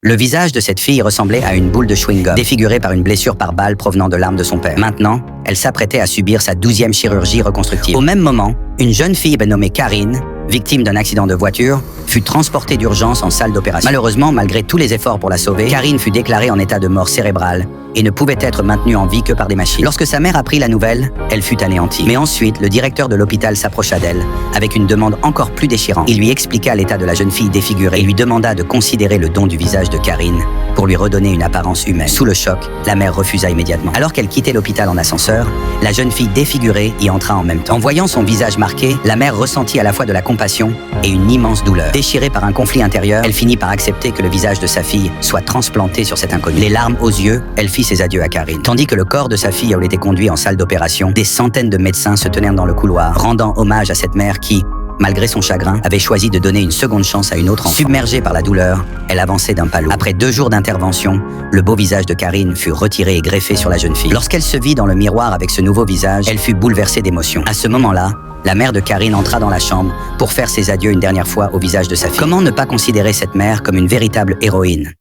Le visage de cette fille ressemblait à une boule de chewing-gum, défigurée par une blessure par balle provenant de l'arme de son père. Maintenant, elle s'apprêtait à subir sa 12e chirurgie reconstructive. Au même moment, une jeune fille nommée Karine, victime d'un accident de voiture, fut transportée d'urgence en salle d'opération. Malheureusement, malgré tous les efforts pour la sauver, Karine fut déclarée en état de mort cérébrale et ne pouvait être maintenue en vie que par des machines. Lorsque sa mère apprit la nouvelle, elle fut anéantie. Mais ensuite, le directeur de l'hôpital s'approcha d'elle avec une demande encore plus déchirante. Il lui expliqua l'état de la jeune fille défigurée et lui demanda de considérer le don du visage de Karine pour lui redonner une apparence humaine. Sous le choc, la mère refusa immédiatement. Alors qu'elle quittait l'hôpital en ascenseur, la jeune fille défigurée y entra en même temps. En voyant son visage marqué, la mère ressentit à la fois de la compassion et une immense douleur. Déchirée par un conflit intérieur, elle finit par accepter que le visage de sa fille soit transplanté sur cet inconnu. Les larmes aux yeux, elle fit ses adieux à Karine. Tandis que le corps de sa fille avait été conduit en salle d'opération, des centaines de médecins se tenaient dans le couloir, rendant hommage à cette mère qui, malgré son chagrin, avait choisi de donner une seconde chance à une autre enfant. Submergée par la douleur, elle avançait d'un pas lourd. Après 2 jours d'intervention, le beau visage de Karine fut retiré et greffé sur la jeune fille. Lorsqu'elle se vit dans le miroir avec ce nouveau visage, elle fut bouleversée d'émotion. À ce moment-là, la mère de Karine entra dans la chambre pour faire ses adieux une dernière fois au visage de sa fille. Comment ne pas considérer cette mère comme une véritable héroïne?